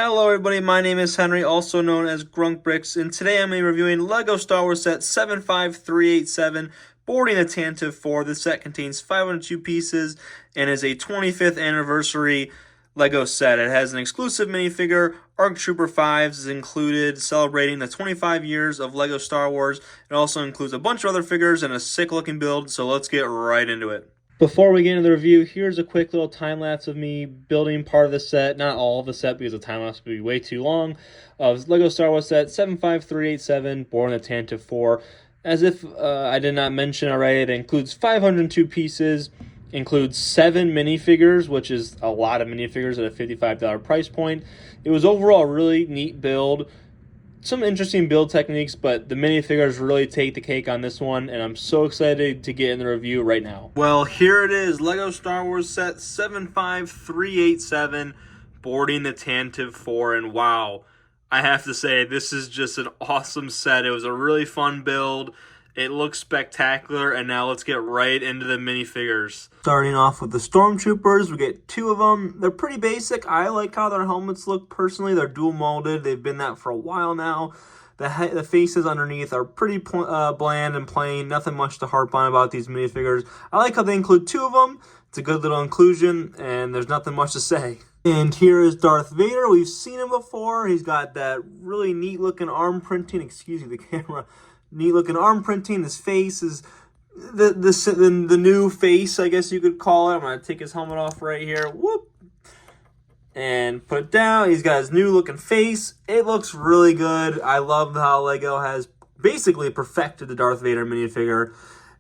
Hello everybody, my name is Henry, also known as Grunk Bricks, and today I'm going to be reviewing LEGO Star Wars Set 75387, boarding the Tantive 4. This set contains 502 pieces and is a 25th anniversary LEGO set. It has an exclusive minifigure, ARC Trooper 5s is included, celebrating the 25 years of LEGO Star Wars. It also includes a bunch of other figures and a sick looking build, so let's get right into it. Before we get into the review, here's a quick little time lapse of me building part of the set, not all of the set because the time lapse would be way too long, of LEGO Star Wars set 75387, born in the Tantive 4. As if I did not mention already, it includes 502 pieces, includes 7 minifigures, which is a lot of minifigures at a $55 price point. It was overall a really neat build. Some interesting build techniques, but the minifigures really take the cake on this one, and I'm so excited to get in the review right now. Well, here it is, LEGO Star Wars Set 75387, boarding the Tantive 4, and wow, I have to say, this is just an awesome set. It was a really fun build. It looks spectacular, and now let's get right into the minifigures. Starting off with the Stormtroopers, we get 2 of them. They're pretty basic. I like how their helmets look personally. They're dual molded. They've been that for a while now. The faces underneath are pretty bland and plain. Nothing much to harp on about these minifigures. I like how they include 2 of them. It's a good little inclusion, and there's nothing much to say. And here is Darth Vader. We've seen him before. He's got that really neat looking arm printing. Excuse me, the camera. Neat looking arm printing. His face is the new face, I guess you could call it. I'm going to take his helmet off right here. Whoop. And put it down. He's got his new looking face. It looks really good. I love how LEGO has basically perfected the Darth Vader minifigure.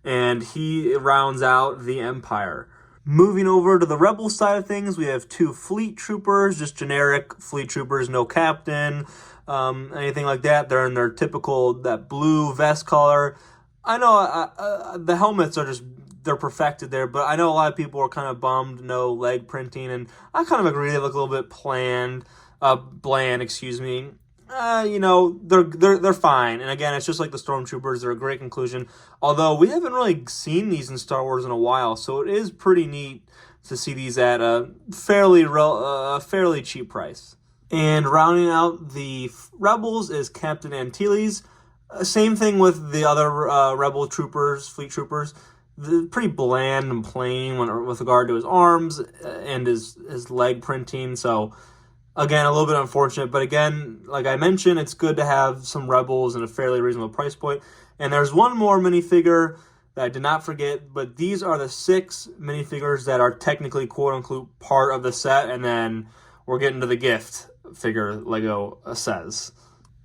And he rounds out the Empire. Moving over to the Rebel side of things, we have 2 Fleet Troopers, just generic Fleet Troopers, no captain, anything like that. They're in their typical, that blue vest color. I know the helmets are just, they're perfected there, but I know a lot of people are kind of bummed, no leg printing, and I kind of agree they look a little bit bland, excuse me. They're fine. And again, it's just like the Stormtroopers. They're a great conclusion. Although we haven't really seen these in Star Wars in a while, so it is pretty neat to see these at a fairly cheap price. And rounding out the Rebels is Captain Antilles. Same thing with the other Rebel troopers, Fleet Troopers. They're pretty bland and plain with regard to his arms and his leg printing. So again, a little bit unfortunate, but again, like I mentioned, it's good to have some Rebels in a fairly reasonable price point. And there's one more minifigure that I did not forget, but these are the 6 minifigures that are technically quote-unquote part of the set, and then we're getting to the gift figure, LEGO says.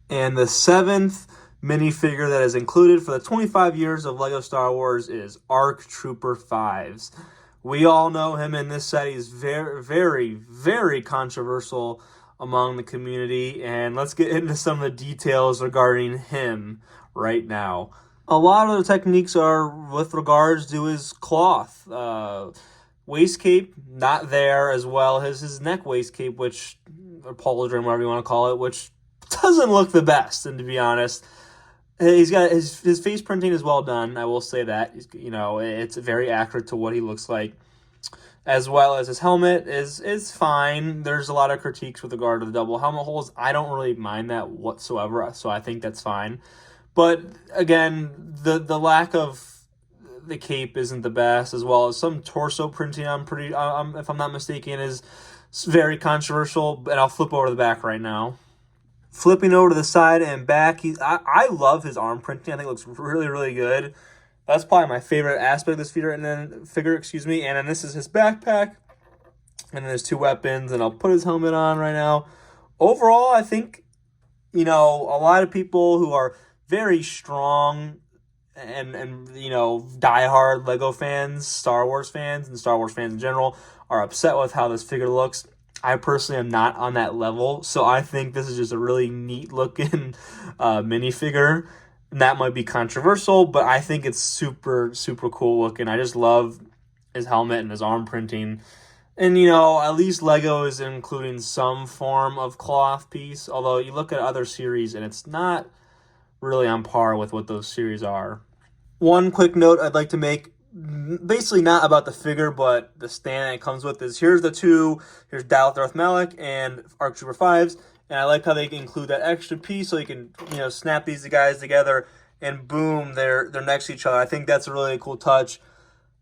And the 7th minifigure that is included for the 25 years of LEGO Star Wars is ARC Trooper 5s. We all know him in this set. He's very, very, very controversial among the community. And let's get into some of the details regarding him right now. A lot of the techniques are with regards to his cloth. Waist cape, not there, as well as his neck waist cape, which, or pauldron, whatever you want to call it, which doesn't look the best, and to be honest. He's got his face printing is well done. I will say that. It's very accurate to what he looks like, as well as his helmet is fine. There's a lot of critiques with regard to the double helmet holes. I don't really mind that whatsoever, so I think that's fine. But again, the lack of the cape isn't the best, as well as some torso printing. If I'm not mistaken, is very controversial. And I'll flip over to the back right now. Flipping over to the side and back, I love his arm printing. I think it looks really, really good. That's probably my favorite aspect of this figure. And then this is his backpack. And then there's 2 weapons, and I'll put his helmet on right now. Overall, I think, a lot of people who are very strong and diehard LEGO fans, Star Wars fans, and Star Wars fans in general are upset with how this figure looks. I personally am not on that level, so I think this is just a really neat-looking minifigure. And that might be controversial, but I think it's super, super cool looking. I just love his helmet and his arm printing. And, at least LEGO is including some form of cloth piece, although you look at other series and it's not really on par with what those series are. One quick note I'd like to make basically not about the figure, but the stand it comes with is here's the two. Here's Daleth Darth Malik and Arc Trooper 5s. And I like how they include that extra piece so you can, snap these guys together and boom, they're next to each other. I think that's a really cool touch.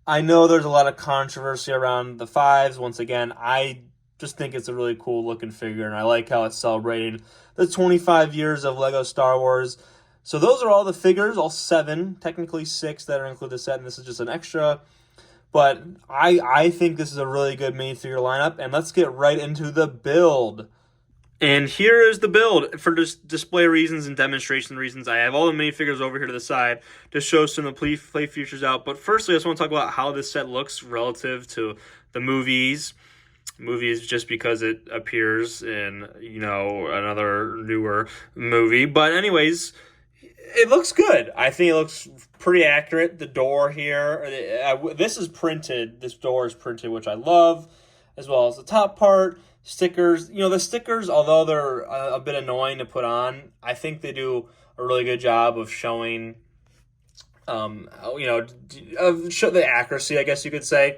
I know there's a lot of controversy around the 5s. Once again, I just think it's a really cool looking figure, and I like how it's celebrating the 25 years of Lego Star Wars. So those are all the figures, all 7, technically 6 that are included in the set, and this is just an extra. But I think this is a really good minifigure lineup, and let's get right into the build. And here is the build. For display reasons and demonstration reasons, I have all the minifigures over here to the side to show some of the play features out. But firstly, I just want to talk about how this set looks relative to the movies. Movies just because it appears in, another newer movie. But anyways, it looks good. I think it looks pretty accurate. The door here, this door is printed, which I love, as well as the top part. Stickers, the stickers, although they're a bit annoying to put on, I think they do a really good job of showing, show the accuracy, I guess you could say.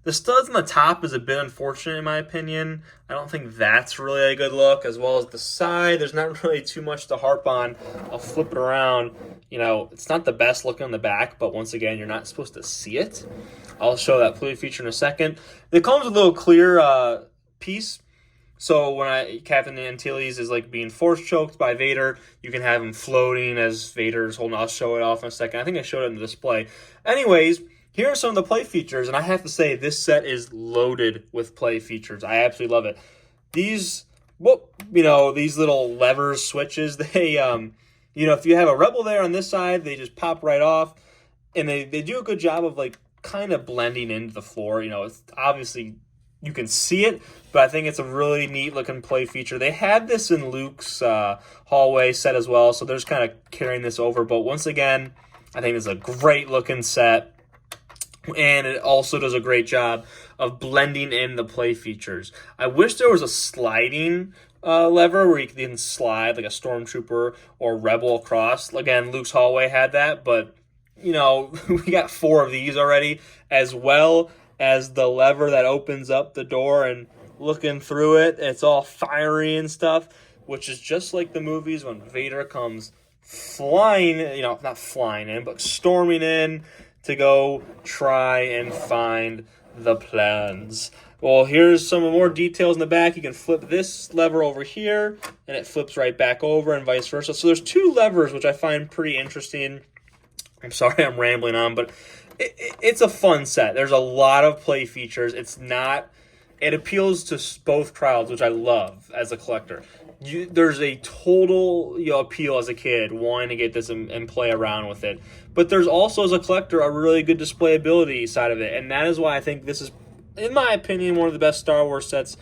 The studs on the top is a bit unfortunate in my opinion. I don't think that's really a good look, as well as the side. There's not really too much to harp on. I'll flip it around. It's not the best looking on the back, but once again, you're not supposed to see it. I'll show that play feature in a second. It comes with a little clear piece. So when Captain Antilles is like being force choked by Vader, you can have him floating as Vader's holding. I'll show it off in a second. I think I showed it in the display. Anyways, here are some of the play features, and I have to say this set is loaded with play features. I absolutely love it. These, these little levers, switches, they, if you have a Rebel there on this side, they just pop right off, and they do a good job of like kind of blending into the floor. It's obviously you can see it, but I think it's a really neat looking play feature. They had this in Luke's hallway set as well, so they're just kind of carrying this over. But once again, I think it's a great looking set. And it also does a great job of blending in the play features. I wish there was a sliding lever where you can slide like a stormtrooper or rebel across. Again, Luke's hallway had that, but we got 4 of these already, as well as the lever that opens up the door and looking through it. It's all fiery and stuff, which is just like the movies when Vader comes flying, not flying in, but storming in to go try and find the plans. Well, here's some more details in the back. You can flip this lever over here, and it flips right back over, and vice versa. So there's 2 levers, which I find pretty interesting. I'm sorry I'm rambling on, but it's a fun set. There's a lot of play features. It appeals to both crowds, which I love as a collector. There's a total appeal as a kid wanting to get this and play around with it. But there's also, as a collector, a really good displayability side of it. And that is why I think this is, in my opinion, one of the best Star Wars sets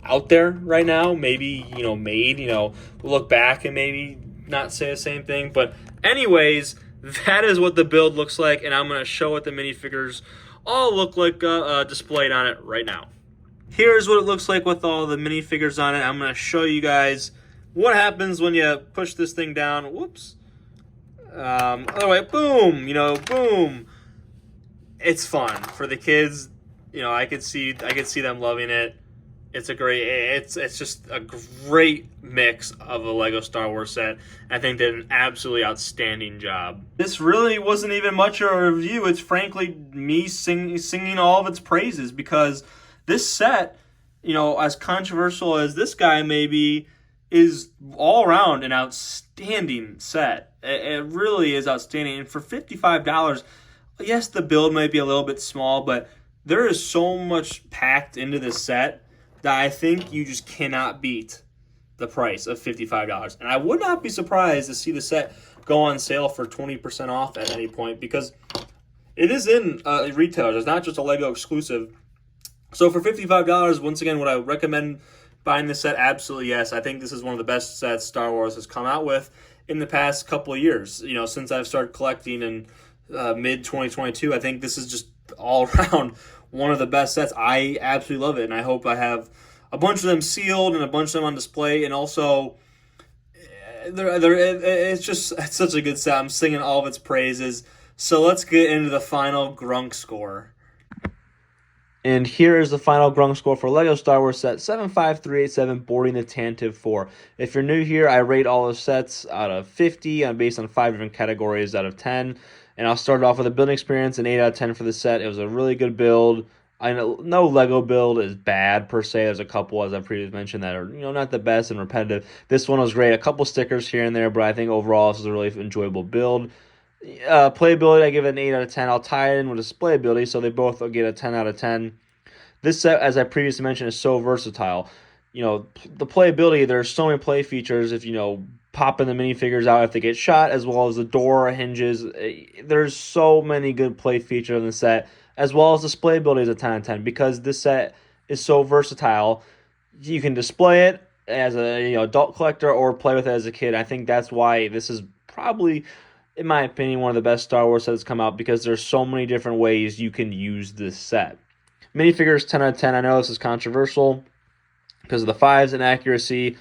out there right now. Maybe, made, we'll look back and maybe not say the same thing. But anyways, that is what the build looks like. And I'm going to show what the minifigures all look like displayed on it right now. Here's what it looks like with all the minifigures on it. I'm going to show you guys what happens when you push this thing down. Whoops. Other way, boom, boom. It's fun for the kids. I could see them loving it. It's just a great mix of a Lego Star Wars set. I think they did an absolutely outstanding job. This really wasn't even much of a review. It's frankly me singing all of its praises, because this set, as controversial as this guy may be, is all around an outstanding set. It really is outstanding. And for $55, yes, the build might be a little bit small, but there is so much packed into this set that I think you just cannot beat the price of $55. And I would not be surprised to see the set go on sale for 20% off at any point, because it is in retailers. It's not just a Lego exclusive. So for $55, once again, would I recommend buying this set? Absolutely yes. I think this is one of the best sets Star Wars has come out with in the past couple of years. Since I've started collecting in mid-2022, I think this is just all around one of the best sets. I absolutely love it, and I hope I have a bunch of them sealed and a bunch of them on display. And also, it's such a good set. I'm singing all of its praises. So let's get into the final Grunk score. And here is the final Grung score for LEGO Star Wars set 75387, boarding the Tantive 4. If you're new here, I rate all the sets out of 50 based on 5 different categories out of 10. And I'll start off with a building experience, an 8 out of 10 for the set. It was a really good build. I know no Lego build is bad per se. There's a couple, as I previously mentioned, that are not the best and repetitive. This one was great. A couple stickers here and there, but I think overall this is a really enjoyable build. Playability, I give it an 8 out of 10. I'll tie it in with displayability, so they both get a 10 out of 10. This set, as I previously mentioned, is so versatile. The playability, there's so many play features. If, popping the minifigures out if they get shot, as well as the door hinges. There's so many good play features in the set, as well as displayability is a 10 out of 10. Because this set is so versatile, you can display it as a adult collector or play with it as a kid. I think that's why this is probably, in my opinion, one of the best Star Wars sets come out, because there's so many different ways you can use this set. Minifigures 10 out of 10. I know this is controversial because of the fives and accuracy.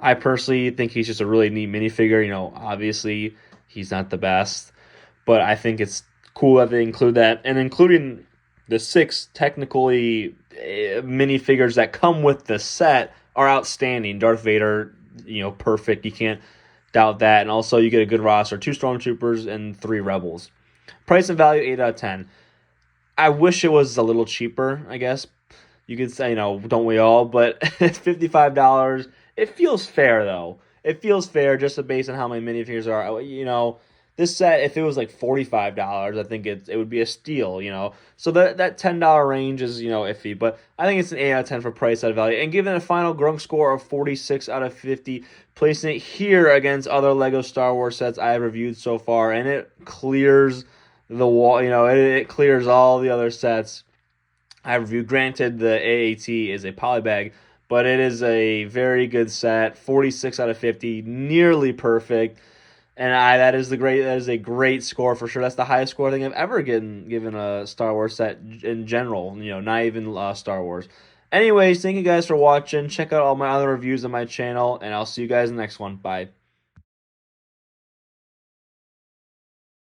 I personally think he's just a really neat minifigure. Obviously he's not the best, but I think it's cool that they include that, and including the 6 technically minifigures that come with the set are outstanding. Darth Vader, perfect. You can't doubt that. And also you get a good roster: 2 Stormtroopers and 3 Rebels. Price and value 8 out of 10. I wish it was a little cheaper, I guess. You could say, don't we all? But it's $55. It feels fair, though. It feels fair just based on how many minifigures are. This set, if it was like $45, I think it would be a steal, So that $10 range is, iffy. But I think it's an 8 out of 10 for price out of value. And given a final Grunk score of 46 out of 50, placing it here against other LEGO Star Wars sets I have reviewed so far, and it clears the wall, it clears all the other sets I reviewed. Granted, the AAT is a polybag, but it is a very good set. 46 out of 50, nearly perfect. And that is a great score for sure. That's the highest score I think I've ever given a Star Wars set in general. Not even Star Wars. Anyways, thank you guys for watching. Check out all my other reviews on my channel, and I'll see you guys in the next one. Bye.